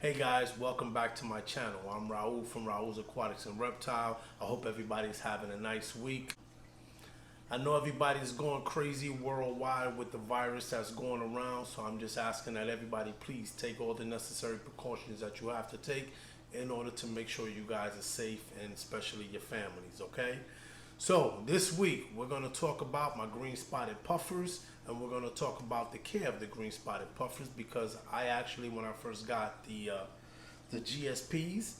Hey guys, welcome back to my channel. I'm Raul from Raul's Aquatics and Reptile. I hope everybody's having a nice week. I know everybody's going crazy worldwide with the virus that's going around, so I'm just asking that everybody please take all the necessary precautions that you have to take in order to make sure you guys are safe, and especially your families, okay? So this week we're going to talk about my green spotted puffers, and we're going to talk about the care of the green spotted puffers, because I actually, when I first got the GSPs,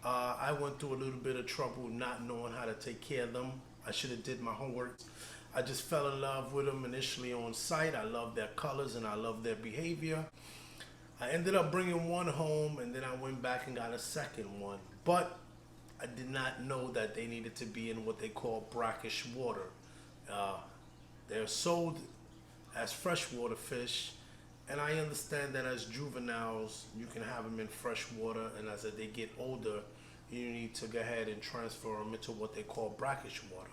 I went through a little bit of trouble not knowing how to take care of them. I should have did my homework. I just fell in love with them initially on sight. I love their colors and I love their behavior. I ended up bringing one home, and then I went back and got a second one. But I did not know that they needed to be in what they call brackish water. Uh, they're sold as freshwater fish, and I understand that as juveniles, you can have them in fresh water, and as they get older, you need to go ahead and transfer them into what they call brackish water.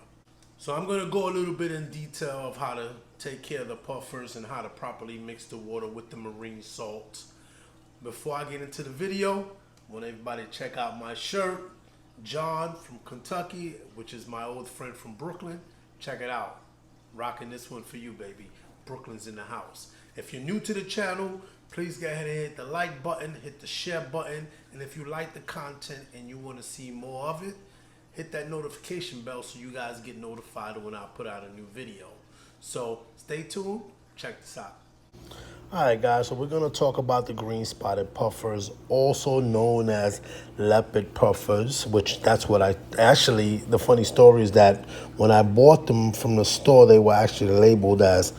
So I'm going to go a little bit in detail of how to take care of the puffers and how to properly mix the water with the marine salts. Before I get into the video, I want everybody to check out my shirt. John from Kentucky, which is my old friend from Brooklyn. Check it out. Rocking this one for you, baby. Brooklyn's in the house. If you're new to the channel, please go ahead and hit the like button, hit the share button, and if you like the content and you want to see more of it, hit that notification bell so you guys get notified when I put out a new video. So stay tuned. Check this out. Alright guys, so we're going to talk about the green spotted puffers, also known as leopard puffers, which that's what the funny story is that when I bought them from the store, they were actually labeled as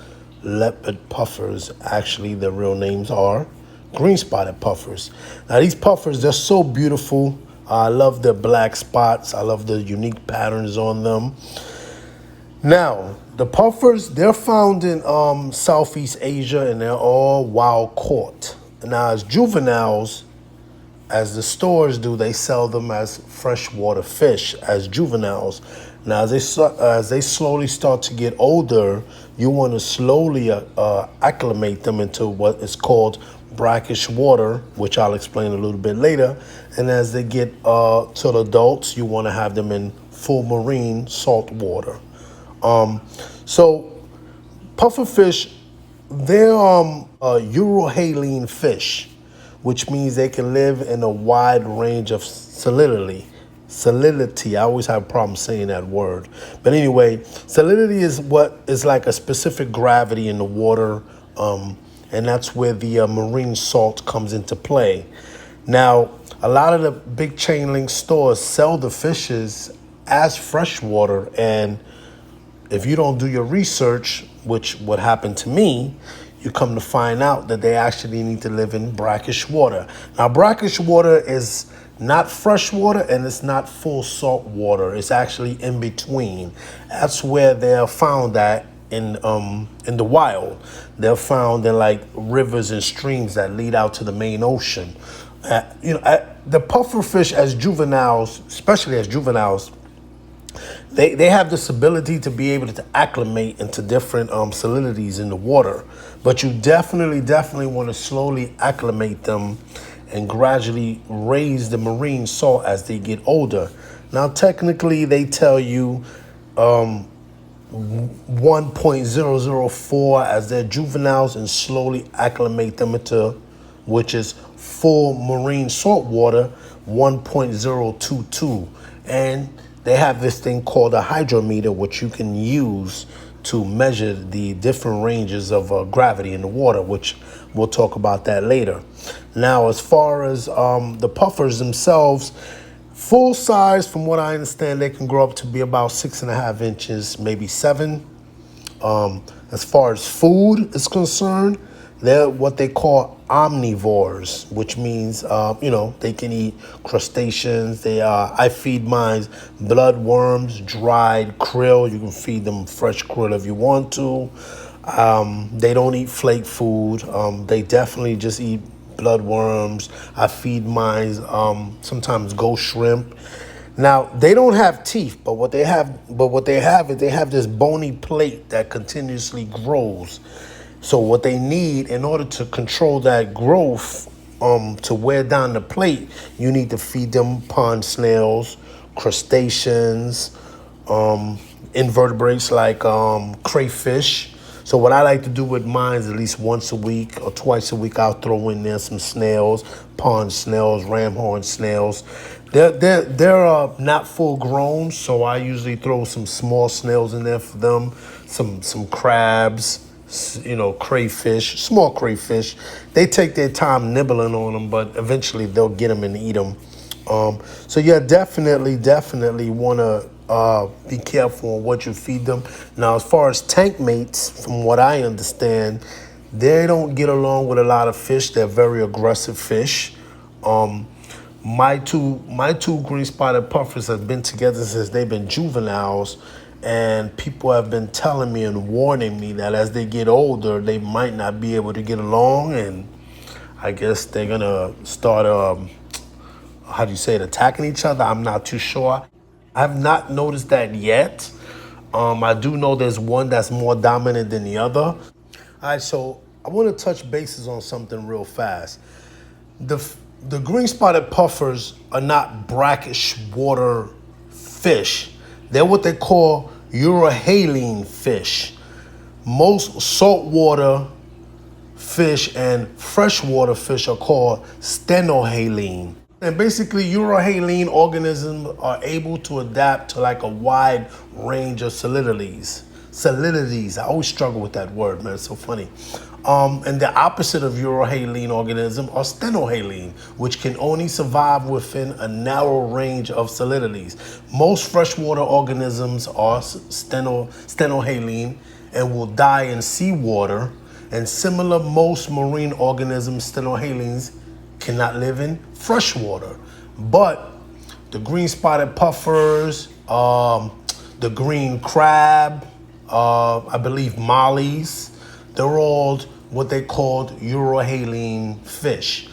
leopard puffers. Actually, the real names are green spotted puffers. Now these puffers, they're so beautiful. I love the black spots. I love the unique patterns on them. Now, the puffers, they're found in Southeast Asia, and they're all wild caught. Now, as juveniles, as the stores do, they sell them as freshwater fish, as juveniles. Now, as they slowly start to get older, you want to slowly acclimate them into what is called brackish water, which I'll explain a little bit later. And as they get to adults, you want to have them in full marine salt water. So pufferfish, they're Eurohaline fish, which means they can live in a wide range of salinity. Salinity, I always have a problem saying that word. But anyway, salinity is what is like a specific gravity in the water, and that's where the marine salt comes into play. Now, a lot of the big chain link stores sell the fishes as freshwater, and if you don't do your research, which would happen to me, you come to find out that they actually need to live in brackish water. Now, brackish water is not fresh water and it's not full salt water. It's actually in between. That's where they're found at in the wild. They're found in like rivers and streams that lead out to the main ocean. The pufferfish as juveniles, especially as juveniles, they have this ability to be able to acclimate into different salinities in the water. But you definitely want to slowly acclimate them and gradually raise the marine salt as they get older. Now, technically, they tell you 1.004 as their juveniles and slowly acclimate them into, which is full marine salt water, 1.022. And they have this thing called a hydrometer, which you can use to measure the different ranges of gravity in the water, which we'll talk about that later. Now, as far as the puffers themselves, full size, from what I understand, they can grow up to be about 6.5 inches, maybe 7. As far as food is concerned, they're what they call omnivores, which means, they can eat crustaceans. I feed mine bloodworms, dried krill. You can feed them fresh krill if you want to. They don't eat flake food. They definitely just eat bloodworms. I feed mine sometimes ghost shrimp. Now, they don't have teeth, but what they have is they have this bony plate that continuously grows. So what they need in order to control that growth to wear down the plate, you need to feed them pond snails, crustaceans, um, invertebrates like crayfish. So what I like to do with mine is at least once a week or twice a week, I'll throw in there some snails, pond snails, ramhorn snails. They're not full grown, so I usually throw some small snails in there for them, some crabs, crayfish, small crayfish. They take their time nibbling on them, but eventually they'll get them and eat them. So yeah, definitely want to be careful on what you feed them. Now, as far as tank mates, from what I understand, they don't get along with a lot of fish. They're very aggressive fish. Um, my two green spotted puffers have been together since they've been juveniles, and people have been telling me and warning me that as they get older, they might not be able to get along, and I guess they're gonna start how do you say it, attacking each other. I'm not too sure. I've not noticed that yet. I do know there's one that's more dominant than the other. All right, so I want to touch bases on something real fast. The the green spotted puffers are not brackish water fish. They're what they call Eurohaline fish. Most saltwater fish and freshwater fish are called stenohaline. And basically, Eurohaline organisms are able to adapt to like a wide range of salinities. Salinities. I always struggle with that word, man. It's so funny. And the opposite of Eurohaline organism are stenohaline, which can only survive within a narrow range of salinities. Most freshwater organisms are stenohaline and will die in seawater. And similar, most marine organisms, stenohalines, cannot live in freshwater. But the green spotted puffers, the green crab, I believe mollies, they're all what they called Eurohaline fish.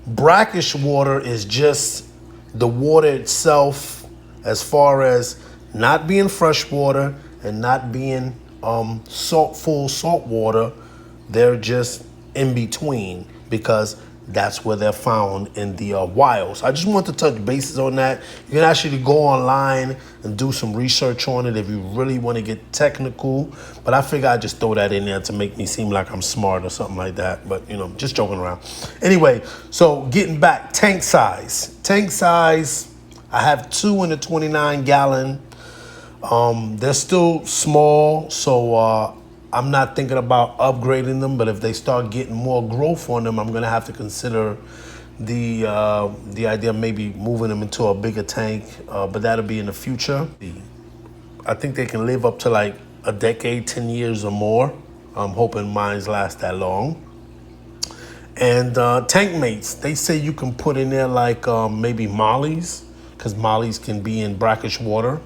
Brackish water is just the water itself, as far as not being freshwater and not being full salt water. They're just in between because that's where they're found in the wild. So I just want to touch bases on that. You can actually go online and do some research on it if you really want to get technical. But I figure I'd just throw that in there to make me seem like I'm smart or something like that. But, just joking around. Anyway, so getting back, tank size. Tank size, I have 2 in a 29-gallon. They're still small, so I'm not thinking about upgrading them, but if they start getting more growth on them, I'm gonna have to consider the idea of maybe moving them into a bigger tank, but that'll be in the future. I think they can live up to like a decade, 10 years or more. I'm hoping mines last that long. And tank mates, they say you can put in there like maybe mollies, because mollies can be in brackish water.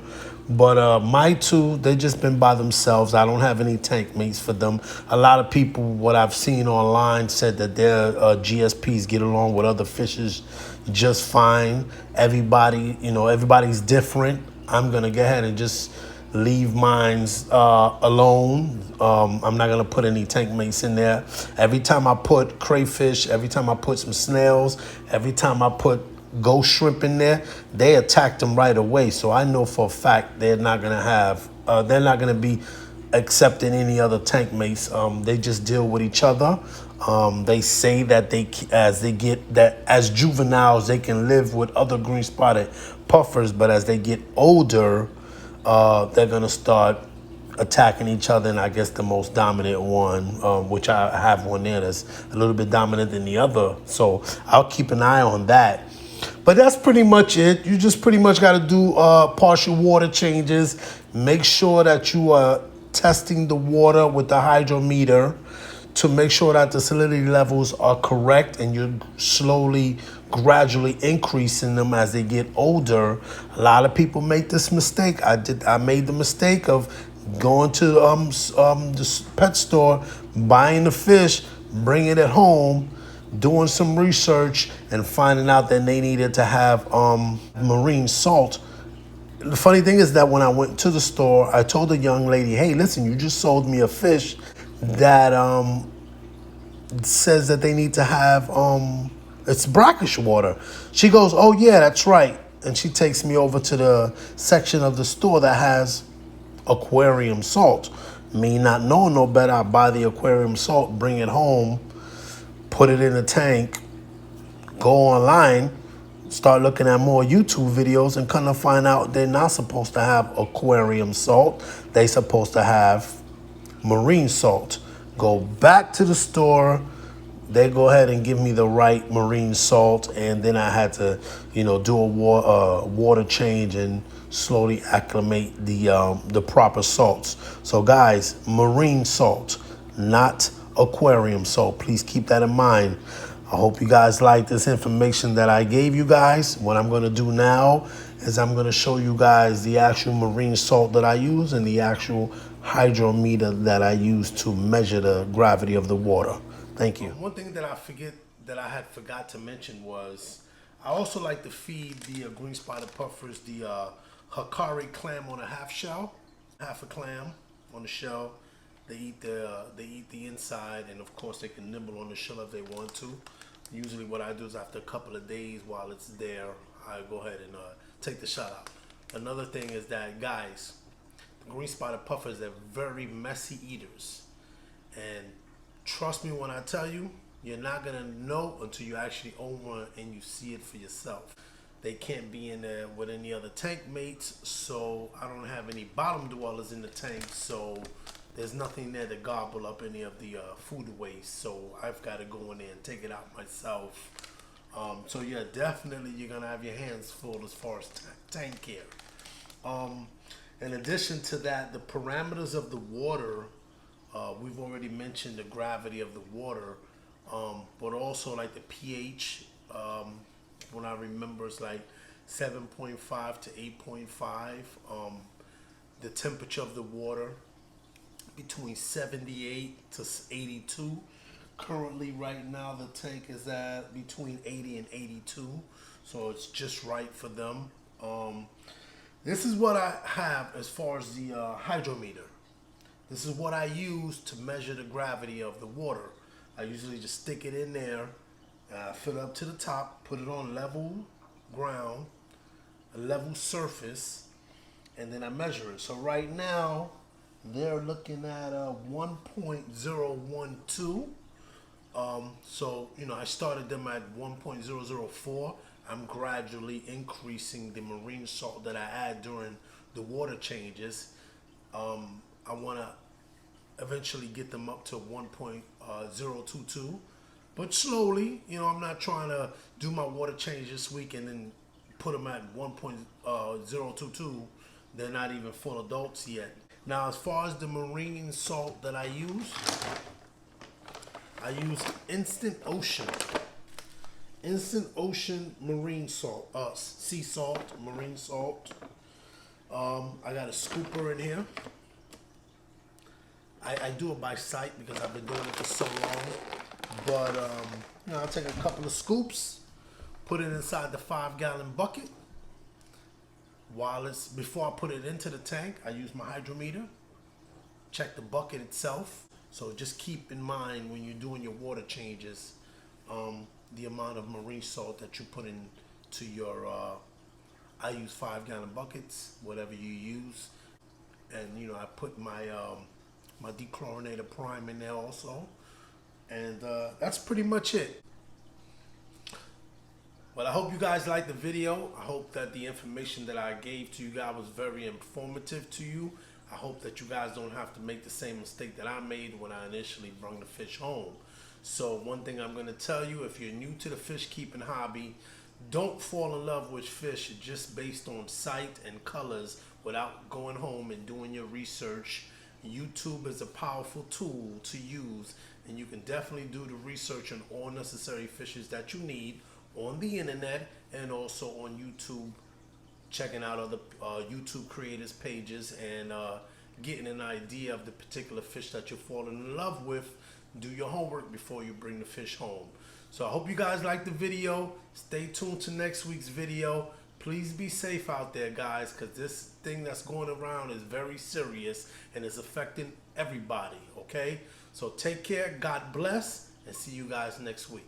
But my two, they just been by themselves. I don't have any tank mates for them. A lot of people, what I've seen online, said that their GSPs get along with other fishes just fine. Everybody's different. I'm gonna go ahead and just leave mines alone. I'm not gonna put any tank mates in there. Every time I put crayfish, every time I put some snails, every time I put ghost shrimp in there, they attack them right away. So I know for a fact they're not gonna be accepting any other tank mates. They just deal with each other. They say that as juveniles, they can live with other green spotted puffers, but as they get older, they're gonna start attacking each other, and I guess the most dominant one, which I have one there that's a little bit dominant than the other. So I'll keep an eye on that. But that's pretty much it. You just pretty much got to do partial water changes. Make sure that you are testing the water with the hydrometer to make sure that the salinity levels are correct, and you're slowly, gradually increasing them as they get older. A lot of people make this mistake. I made the mistake of going to the pet store, buying the fish, bringing it home, doing some research, and finding out that they needed to have marine salt. The funny thing is that when I went to the store, I told the young lady, hey, listen, you just sold me a fish that says that they need to have It's brackish water. She goes, oh yeah, that's right. And she takes me over to the section of the store that has aquarium salt. Me not knowing no better, I buy the aquarium salt, bring it home, put it in a tank, go online, start looking at more YouTube videos, and kind of find out they're not supposed to have aquarium salt. They supposed to have marine salt. Go back to the store. They go ahead and give me the right marine salt, and then I had to, do a water change and slowly acclimate the proper salts. So guys, marine salt, not aquarium salt. Please keep that in mind. I hope you guys like this information that I gave you guys. What I'm going to do now is I'm going to show you guys the actual marine salt that I use and the actual hydrometer that I use to measure the gravity of the water. Thank you. One thing that I had forgot to mention was I also like to feed the green spotted puffers the Hikari clam on a half shell, half a clam on the shell. They eat the inside, and of course they can nibble on the shell if they want to. Usually what I do is after a couple of days while it's there, I go ahead and take the shell out. Another thing is that, guys, the green spotted puffers are very messy eaters. And trust me when I tell you, you're not going to know until you actually own one and you see it for yourself. They can't be in there with any other tank mates, so I don't have any bottom dwellers in the tank, so there's nothing there to gobble up any of the food waste, so I've got to go in there and take it out myself. So yeah, definitely you're going to have your hands full as far as tank care. In addition to that, the parameters of the water, we've already mentioned the gravity of the water, but also like the pH, when I remember it's like 7.5 to 8.5, the temperature of the water between 78 to 82. Currently right now the tank is at between 80 and 82, so it's just right for them. This is what I have as far as the hydrometer. This is what I use to measure the gravity of the water. I usually just stick it in there, fill it up to the top, put it on level ground, a level surface, and then I measure it. So right now, they're looking at 1.012. So, I started them at 1.004. I'm gradually increasing the marine salt that I add during the water changes. I want to eventually get them up to 1.022, but slowly. I'm not trying to do my water change this week and then put them at 1.022. They're not even full adults yet. Now, as far as the marine salt that I use Instant Ocean marine salt, sea salt, marine salt. I got a scooper in here. I do it by sight because I've been doing it for so long. But I'll take a couple of scoops, put it inside the 5-gallon bucket. Before I put it into the tank, I use my hydrometer, check the bucket itself. So just keep in mind when you're doing your water changes, the amount of marine salt that you put into your, I use 5-gallon buckets, whatever you use. And I put my my dechlorinated prime in there also. And that's pretty much it. Well, I hope you guys liked the video. I hope that the information that I gave to you guys was very informative to you. I hope that you guys don't have to make the same mistake that I made when I initially brought the fish home. So one thing I'm going to tell you, if you're new to the fish keeping hobby, don't fall in love with fish just based on sight and colors without going home and doing your research. YouTube is a powerful tool to use, and you can definitely do the research on all necessary fishes that you need on the internet and also on YouTube, checking out other YouTube creators pages and getting an idea of the particular fish that you're falling in love with. Do your homework before you bring the fish home. So I hope you guys liked the video. Stay tuned to next week's video. Please be safe out there, guys, because this thing that's going around is very serious and it's affecting everybody, okay? So take care, God bless, and see you guys next week.